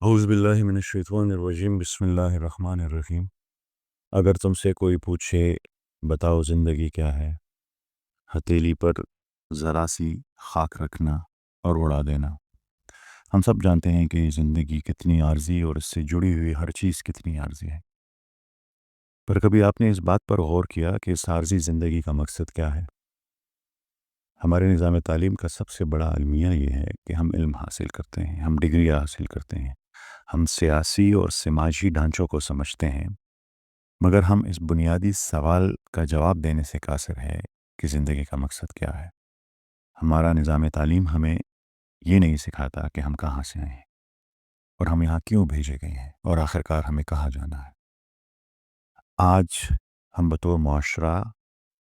اعوذ باللہ من الشیطان الرجیم بسم اللہ الرحمن الرحیم۔ اگر تم سے کوئی پوچھے بتاؤ زندگی کیا ہے، ہتھیلی پر ذرا سی خاک رکھنا اور اڑا دینا۔ ہم سب جانتے ہیں کہ زندگی کتنی عارضی اور اس سے جڑی ہوئی ہر چیز کتنی عارضی ہے، پر کبھی آپ نے اس بات پر غور کیا کہ اس عارضی زندگی کا مقصد کیا ہے؟ ہمارے نظام تعلیم کا سب سے بڑا المیہ یہ ہے کہ ہم علم حاصل کرتے ہیں، ہم ڈگریاں حاصل کرتے ہیں، ہم سیاسی اور سماجی ڈھانچوں کو سمجھتے ہیں، مگر ہم اس بنیادی سوال کا جواب دینے سے قاصر ہے کہ زندگی کا مقصد کیا ہے۔ ہمارا نظام تعلیم ہمیں یہ نہیں سکھاتا کہ ہم کہاں سے آئے ہیں اور ہم یہاں کیوں بھیجے گئے ہیں اور آخرکار ہمیں کہاں جانا ہے۔ آج ہم بطور معاشرہ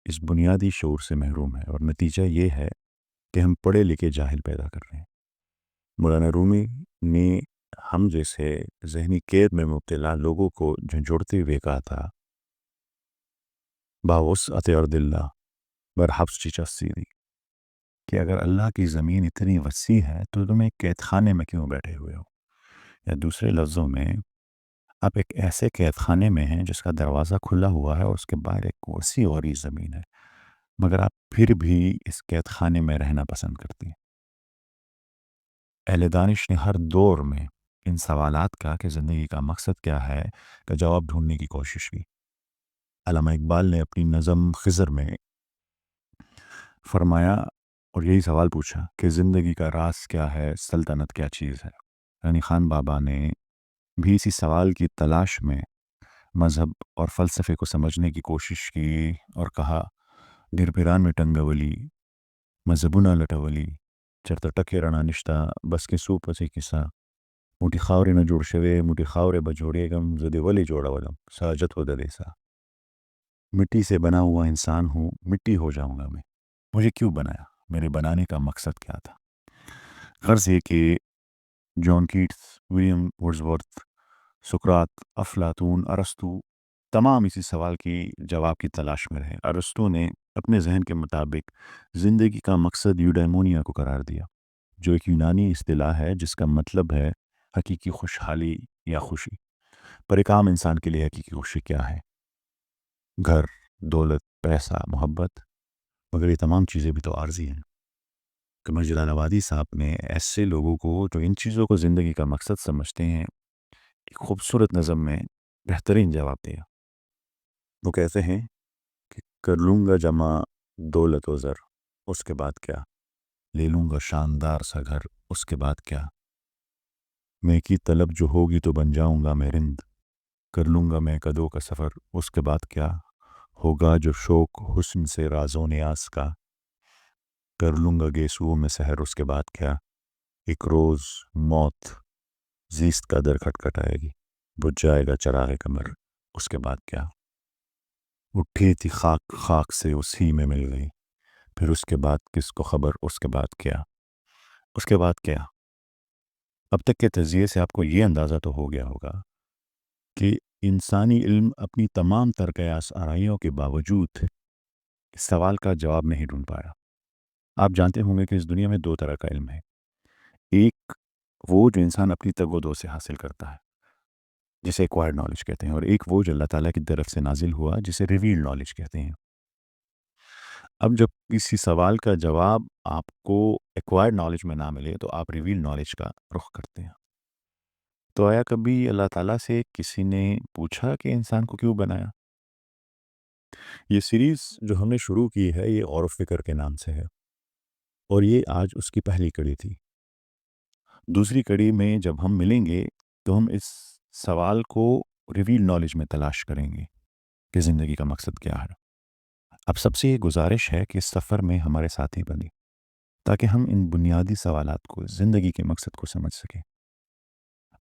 اس بنیادی شعور سے محروم ہیں اور نتیجہ یہ ہے کہ ہم پڑھے لکھے جاہل پیدا کر رہے ہیں۔ مولانا رومی نے ہم جیسے ذہنی قید میں مبتلا لوگوں کو جھنجھوڑتے ہوئے کہا تھا، باوسعت ارض اللہ برحبس چچسیری، کہ اگر اللہ کی زمین اتنی وسیع ہے تو تم ایک قید خانے میں کیوں بیٹھے ہوئے ہو؟ یا دوسرے لفظوں میں، آپ ایک ایسے قید خانے میں ہیں جس کا دروازہ کھلا ہوا ہے اور اس کے باہر ایک وسیع اور زمین ہے، مگر آپ پھر بھی اس قید خانے میں رہنا پسند کرتی ہیں۔ اہل دانش نے ہر دور میں ان سوالات کا کہ زندگی کا مقصد کیا ہے کا جواب ڈھونڈنے کی کوشش کی۔ علامہ اقبال نے اپنی نظم خضر میں فرمایا اور یہی سوال پوچھا کہ زندگی کا راز کیا ہے، سلطنت کیا چیز ہے۔ غنی خان بابا نے بھی اسی سوال کی تلاش میں مذہب اور فلسفے کو سمجھنے کی کوشش کی اور کہا، ڈر پیران میں ٹنگولی مذہبنا لٹولی چرتا ٹکے رنا نشتا بس کے سو پسی کسا موٹی خاورے نہ جوڑ شوے موٹی خاورے بجوڑے گم زدے ولی جوڑا ولم ساجت ہو ددیسا۔ مٹی سے بنا ہوا انسان ہوں، مٹی ہو جاؤں گا میں، مجھے کیوں بنایا، میرے بنانے کا مقصد کیا تھا؟ غرض یہ کہ جان کیٹس، ولیم ورڈزورتھ، سقراط، افلاطون، ارسطو تمام اسی سوال کی جواب کی تلاش میں رہے۔ ارسطو نے اپنے ذہن کے مطابق زندگی کا مقصد یوڈیمونیا کو قرار دیا، جو ایک یونانی اصطلاح ہے جس کا مطلب ہے حقیقی خوشحالی یا خوشی۔ پر ایک عام انسان کے لیے حقیقی خوشی کیا ہے؟ گھر، دولت، پیسہ، محبت، مگر یہ تمام چیزیں بھی تو عارضی ہیں۔ قمر جلال آبادی صاحب نے ایسے لوگوں کو جو ان چیزوں کو زندگی کا مقصد سمجھتے ہیں ایک خوبصورت نظم میں بہترین جواب دیا۔ وہ کہتے ہیں کہ کر لوں گا جمع دولت و زر، اس کے بعد کیا؟ لے لوں گا شاندار سا گھر، اس کے بعد کیا؟ میں کی طلب جو ہوگی تو بن جاؤں گا میں رند، کر لوں گا میں قدوں کا سفر، اس کے بعد کیا؟ ہوگا جو شوق حسن سے راز و نیاز کا، کر لوں گا گیسوؤں میں سحر، اس کے بعد کیا؟ ایک روز موت زیست کا در کھٹکھٹائے گی، بجھ جائے گا چراغ قمر، اس کے بعد کیا؟ اٹھی تھی خاک خاک سے اسی میں مل گئی، پھر اس کے بعد کس کو خبر، اس کے بعد کیا؟ اس کے بعد کیا؟ اب تک کے تجزیے سے آپ کو یہ اندازہ تو ہو گیا ہوگا کہ انسانی علم اپنی تمام تر قیاس آرائیوں کے باوجود اس سوال کا جواب نہیں ڈھونڈ پایا۔ آپ جانتے ہوں گے کہ اس دنیا میں دو طرح کا علم ہے، ایک وہ جو انسان اپنی تگ و دو سے حاصل کرتا ہے جسے ایکوائرڈ نالج کہتے ہیں، اور ایک وہ جو اللہ تعالیٰ کی طرف سے نازل ہوا جسے ریویلڈ نالج کہتے ہیں۔ اب جب کسی سوال کا جواب آپ کو ایکوائرڈ نالج میں نہ ملے تو آپ ریویلڈ نالج کا رخ کرتے ہیں۔ تو آیا کبھی اللہ تعالیٰ سے کسی نے پوچھا کہ انسان کو کیوں بنایا؟ یہ سیریز جو ہم نے شروع کی ہے یہ غور و فکر کے نام سے ہے، اور یہ آج اس کی پہلی کڑی تھی۔ دوسری کڑی میں جب ہم ملیں گے تو ہم اس سوال کو ریویل نالج میں تلاش کریں گے کہ زندگی کا مقصد کیا ہے۔ اب سب سے یہ گزارش ہے کہ اس سفر میں ہمارے ساتھی بنیں تاکہ ہم ان بنیادی سوالات کو، زندگی کے مقصد کو سمجھ سکیں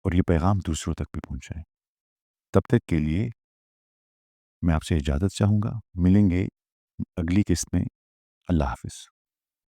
اور یہ پیغام دوسروں تک بھی پہنچائیں۔ تب تک کے لیے میں آپ سے اجازت چاہوں گا، ملیں گے اگلی قسط میں۔ اللہ حافظ۔